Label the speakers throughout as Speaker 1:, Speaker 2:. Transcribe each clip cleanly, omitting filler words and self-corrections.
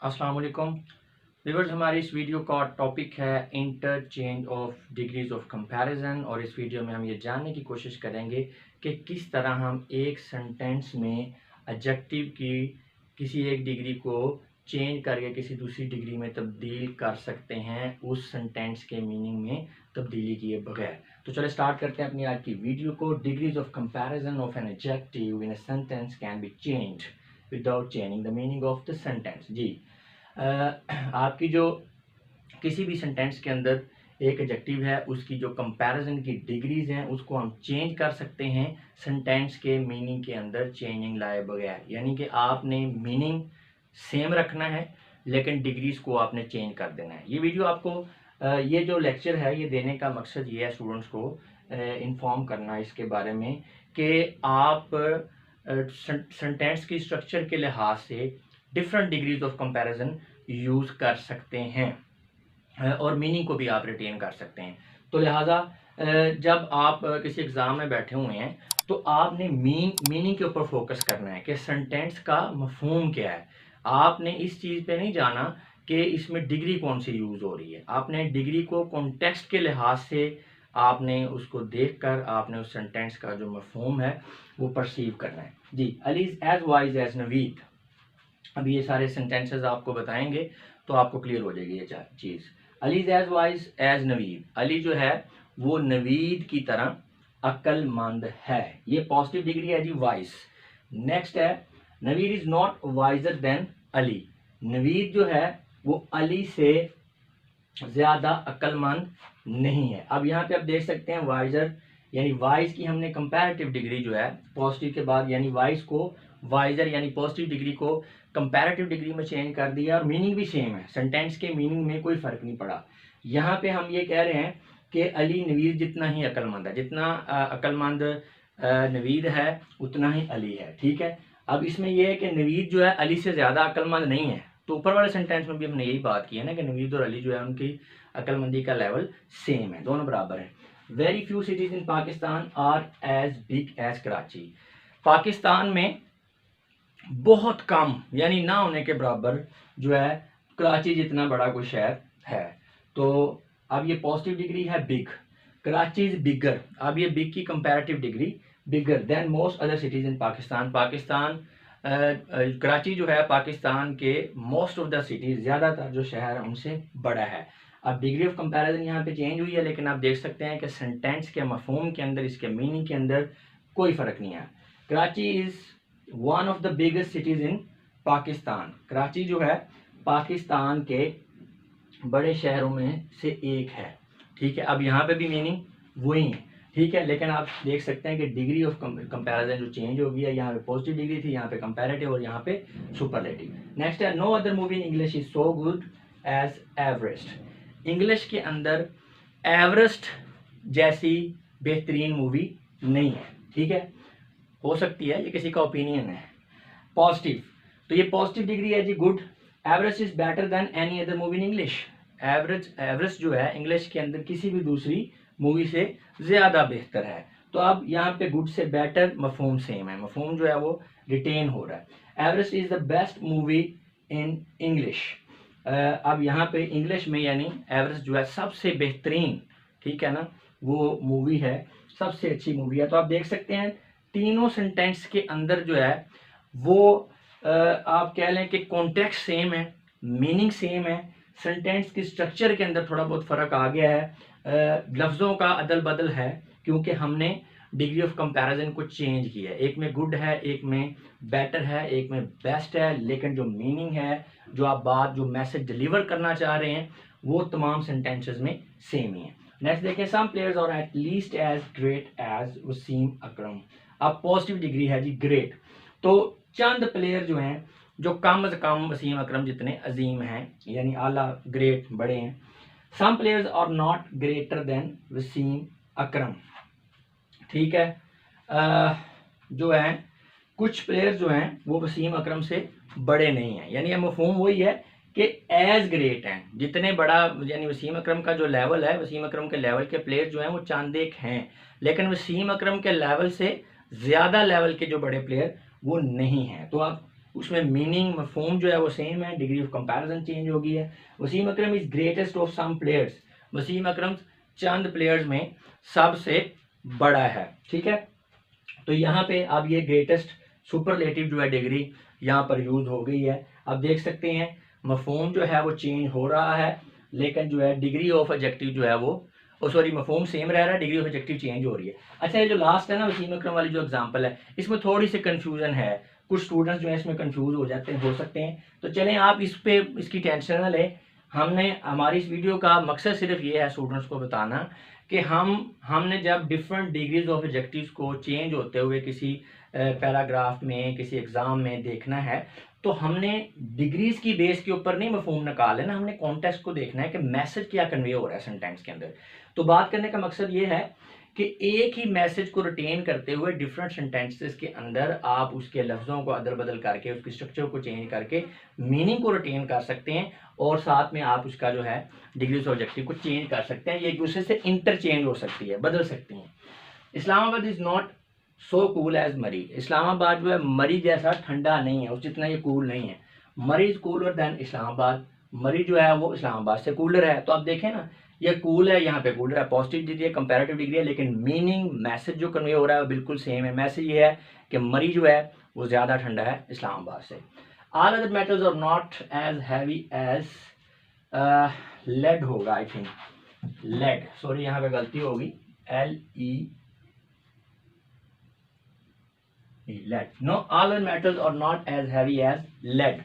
Speaker 1: अस्सलाम वालेकुम व्यूअर्स। हमारी इस वीडियो का टॉपिक है interchange of degrees of comparison और इस वीडियो में हम ये जानने की कोशिश करेंगे कि किस तरह हम एक सेंटेंस में एडजेक्टिव की किसी एक डिग्री को चेंज करके किसी दूसरी डिग्री में तब्दील कर सकते हैं उस सेंटेंस के मीनिंग में तब्दीली किए बगैर। तो चलो स्टार्ट करते हैं अपनी आज की वीडियो को। Degrees of comparison of an adjective in a sentence can be changed without changing the meaning of the sentence. जी, आपकी जो किसी भी सेंटेंस के अंदर एक एडजेक्टिव है उसकी जो कंपैरिजन की डिग्रीज हैं उसको हम चेंज कर सकते हैं सेंटेंस के मीनिंग के अंदर चेंजिंग लाए बगैर। यानी कि आपने मीनिंग सेम रखना है लेकिन डिग्रीज को आपने चेंज कर देना है। ये वीडियो आपको ये जो लेक्चर है ये देने का मकसद ये है स्टूडेंट्स को इन्फॉर्म करना इसके बारे में कि आप सेंटेंस की स्ट्रक्चर के लिहाज से different degrees of comparison use कर सकते हैं और मीनिंग को भी आप रिटेन कर सकते हैं। तो लिहाजा जब आप किसी एग्ज़ाम में बैठे हुए हैं तो आपने मीनिंग के ऊपर फोकस करना है कि सेंटेंस का मफहूम क्या है। आपने इस चीज़ पे नहीं जाना कि इसमें डिग्री कौन सी यूज़ हो रही है। आपने डिग्री को कॉन्टेक्स्ट के लिहाज से आपने उसको देखकर आपने उस सेंटेंस का जो मफहूम है वो परसीव करना है। जी, Ali is as wise as Naveed. अब ये सारे सेंटेंसेस आपको बताएंगे तो आपको क्लियर हो जाएगी ये चीज़। Ali is as wise as Naveed. Ali जो है वो नवीद की तरह अक्लमंद है। ये पॉजिटिव डिग्री है जी, वाइज। नेक्स्ट है Naveed is not visor then Ali. Naveed जो है वो अली से ज़्यादा अक्लमंद नहीं है। अब यहाँ पे आप देख सकते हैं वाइजर यानी वाइज की हमने कंपैरेटिव डिग्री जो है पॉजिटिव के बाद यानी वाइज को वाइजर यानी पॉजिटिव डिग्री को कंपैरेटिव डिग्री में चेंज कर दिया और मीनिंग भी सेम है। सेंटेंस के मीनिंग में कोई फ़र्क नहीं पड़ा। यहाँ पे हम ये कह रहे हैं कि अली नवीद जितना ही अक्लमंद है, जितना अक्लमंद नवीद है उतना ही अली है। ठीक है, अब इसमें यह है कि नवीद जो है अली से ज़्यादा अक्लमंद नहीं है। तो ऊपर वाले सेंटेंस में भी हमने यही बात की है ना कि नवीद और अली जो है उनकी अक्लमंदी का लेवल सेम है, दोनों बराबर है। Very few cities in Pakistan are as big as Karachi. Pakistan में बहुत कम यानी ना होने के बराबर जो है कराची जितना बड़ा कोई शहर है। तो अब ये पॉजिटिव डिग्री है बिग, कराची इज बिगर। अब ये बिग की comparative degree bigger than most other cities in Pakistan. Karachi जो है पाकिस्तान के मोस्ट ऑफ द सिटीज ज़्यादातर जो शहर है उनसे बड़ा है। अब डिग्री ऑफ कंपैरिजन यहाँ पे चेंज हुई है लेकिन आप देख सकते हैं कि सेंटेंस के मफहूम के अंदर इसके मीनिंग के अंदर कोई फ़र्क नहीं है। Karachi is one of the biggest cities in Pakistan. Karachi जो है पाकिस्तान के बड़े शहरों में से एक है। ठीक है, अब यहाँ पे भी मीनिंग वही है। ठीक है, लेकिन आप देख सकते हैं कि डिग्री ऑफ कंपैरिजन जो चेंज हो गया, यहाँ पे पॉजिटिव डिग्री थी, यहाँ पे कंपैरेटिव और यहाँ पे सुपरलेटिव। नेक्स्ट है no other movie in English is so good as Everest. English के अंदर एवरेस्ट जैसी बेहतरीन मूवी नहीं है। ठीक है, हो सकती है ये किसी का ओपिनियन है। पॉजिटिव, तो ये पॉजिटिव डिग्री है जी, good. Average is better than any other movie in English. Average जो है इंग्लिश के अंदर किसी भी दूसरी मूवी से ज़्यादा बेहतर है। तो अब यहाँ पे गुड से बेटर मफहूम सेम है, मफहूम जो है वो रिटेन हो रहा है। Average is the best movie in English. अब यहाँ पे इंग्लिश में यानी एवरेज जो है सबसे बेहतरीन, ठीक है ना, वो मूवी है, सबसे अच्छी मूवी है। तो आप देख सकते हैं तीनों सेंटेंस के अंदर जो है वो आप कह लें कि कॉन्टेक्स्ट सेम है, मीनिंग सेम है, सेंटेंस की स्ट्रक्चर के अंदर थोड़ा बहुत फ़र्क आ गया है, लफ्ज़ों का अदल बदल है क्योंकि हमने डिग्री ऑफ कंपैरिजन को चेंज किया है। एक में गुड है, एक में बेटर है, एक में बेस्ट है, लेकिन जो मीनिंग है, जो आप बात जो मैसेज डिलीवर करना चाह रहे हैं वो तमाम सेंटेंसेस में सेम ही है। नेक्स्ट देखिए, some players are at least as great as Wasim Akram. अब पॉजिटिव डिग्री है जी ग्रेट। तो चंद प्लेयर जो हैं जो कम अज कम वसीम अकरम जितने अजीम हैं यानी आला ग्रेट बड़े हैं। Some players are not greater than Wasim Akram. ठीक है, जो है कुछ प्लेयर्स जो हैं वो वसीम अकरम से बड़े नहीं हैं। यानी यह मफहूम वही है कि एज ग्रेट हैं, जितने बड़ा यानी वसीम अकरम का जो लेवल है, वसीम अकरम के लेवल के प्लेयर जो हैं वो चंद एक हैं, लेकिन वसीम अकरम के लेवल से ज़्यादा लेवल के जो बड़े प्लेयर वो नहीं हैं। तो आप उसमें मीनिंग मफहूम जो है वो सेम है, डिग्री ऑफ कंपैरिजन चेंज हो गई है। Wasim Akram is greatest of some players, Wasim Akram चंद प्लेयर्स में सबसे बड़ा है, ठीक है। तो यहाँ पे अब ये ग्रेटेस्ट सुपरलेटिव जो है डिग्री यहाँ पर यूज हो गई है। अब देख सकते हैं मफहूम जो है वो चेंज हो रहा है, लेकिन जो है डिग्री ऑफ एडजेक्टिव जो है वो सॉरी मफहूम सेम रह रहा है, डिग्री ऑफ एडजेक्टिव चेंज हो रही है। अच्छा, ये जो लास्ट है ना वसीम अकरम वाली जो एग्जांपल है, इसमें थोड़ी सी कंफ्यूजन है, कुछ स्टूडेंट्स जो है इसमें कंफ्यूज हो सकते हैं। तो चलें आप इस पे इसकी टेंशन ना लें। हमारी इस वीडियो का मकसद सिर्फ ये है स्टूडेंट्स को बताना कि हमने जब डिफरेंट डिग्रीज ऑफ एडजेक्टिव्स को चेंज होते हुए किसी पैराग्राफ में, किसी एग्जाम में देखना है, तो हमने डिग्रीज की बेस के ऊपर नहीं मफहूम निकाल लेना, हमने कॉन्टेक्स्ट को देखना है कि मैसेज क्या कन्वे हो रहा है सेंटेंस के अंदर। तो बात करने का मकसद ये है कि एक ही मैसेज को रिटेन करते हुए डिफरेंट सेंटेंसेस के अंदर आप उसके लफ्ज़ों को अदल बदल करके, उसकी स्ट्रक्चर को चेंज करके मीनिंग को रिटेन कर सकते हैं, और साथ में आप उसका जो है डिग्रीज ऑफ ऑब्जेक्टिव को चेंज कर सकते हैं। ये एक दूसरे से इंटरचेंज हो सकती है, बदल सकती हैं। Islamabad is not so cool as Murree, Islamabad जो है मरी जैसा ठंडा नहीं है, उस जितना ये कूल नहीं है। मरी इज़ कूलर देन इस्लामाबाद, मरी जो है वो इस्लामाबाद से कूलर है। तो आप देखें ना, ये कूल है, यहाँ पे कूलर है, पॉजिटिव डिग्री है, कंपैरेटिव डिग्री है, लेकिन मीनिंग मैसेज जो कन्वे हो रहा है वो बिल्कुल सेम है। मैसेज ये है कि मरी जो है वो ज़्यादा ठंडा है इस्लामाबाद से। All other metals are not as heavy as lead होगा, आई थिंक लेड, सॉरी यहाँ पे गलती होगी, LE lead, no all other metals are not as heavy as lead.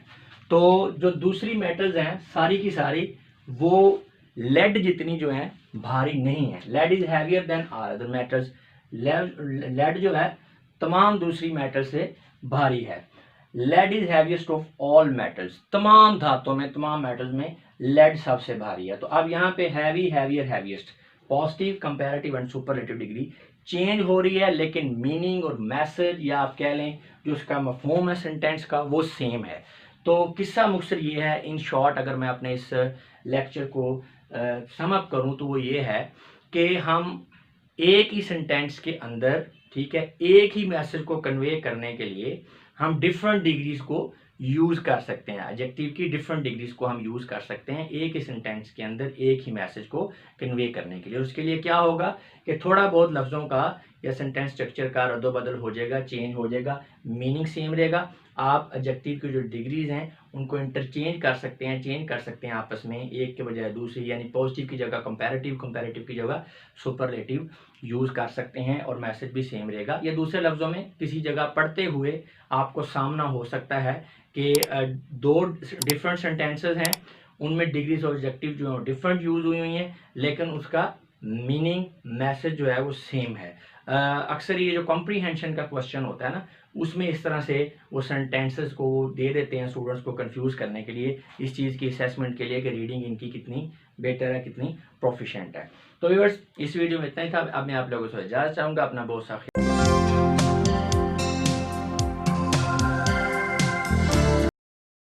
Speaker 1: तो जो दूसरी मेटल्स हैं सारी की सारी वो लेड जितनी जो है भारी नहीं है। Lead is heavier than all other metals, lead जो है तमाम दूसरी मेटल से भारी है। Lead is heaviest of all metals, तमाम धातुओं में, तमाम मेटल्स में लेड सबसे भारी है। तो अब यहाँ पे heavy, heavier, heaviest, positive, comparative and superlative degree change हो रही है, लेकिन मीनिंग और मैसेज या आप कह लें जो उसका मफहूम है सेंटेंस का वो सेम है। तो किस्सा मुख्तसर ये है, इन शॉर्ट अगर मैं अपने इस लेक्चर को सम अप करूं तो वो ये है कि हम एक ही सेंटेंस के अंदर, ठीक है, एक ही मैसेज को कन्वे करने के लिए हम डिफरेंट डिग्रीज को यूज कर सकते हैं। एडजेक्टिव की डिफरेंट डिग्रीज को हम यूज कर सकते हैं एक ही सेंटेंस के अंदर एक ही मैसेज को कन्वे करने के लिए। उसके लिए क्या होगा कि थोड़ा बहुत लफ्जों का या सेंटेंस स्ट्रक्चर का रद्दोबदल हो जाएगा, चेंज हो जाएगा, मीनिंग सेम रहेगा। आप एडजेक्टिव की जो डिग्रीज हैं उनको इंटरचेंज कर सकते हैं, चेंज कर सकते हैं आपस में, एक के बजाय दूसरी, यानी पॉजिटिव की जगह कंपैरेटिव, कंपैरेटिव की जगह सुपरलेटिव यूज कर सकते हैं, और मैसेज भी सेम रहेगा। या दूसरे लफ्जों में किसी जगह पढ़ते हुए आपको सामना हो सकता है कि दो डिफरेंट सेंटेंसेस हैं, उनमें डिग्रीज ऑफ एडजेक्टिव जो डिफरेंट यूज हुई हैं, लेकिन उसका मीनिंग, मैसेज जो है वो सेम है। अक्सर ये जो कॉम्प्रीहेंशन का क्वेश्चन होता है ना, उसमें इस तरह से वो सेंटेंसेस को दे देते हैं स्टूडेंट्स को कंफ्यूज करने के लिए, इस चीज़ की असेसमेंट के लिए कि रीडिंग इनकी कितनी बेटर है, कितनी प्रोफिशिएंट है। तो व्यूअर्स, इस वीडियो में इतना ही था। अब मैं आप लोगों से इजाज़त चाहूँगा। अपना बहुत सा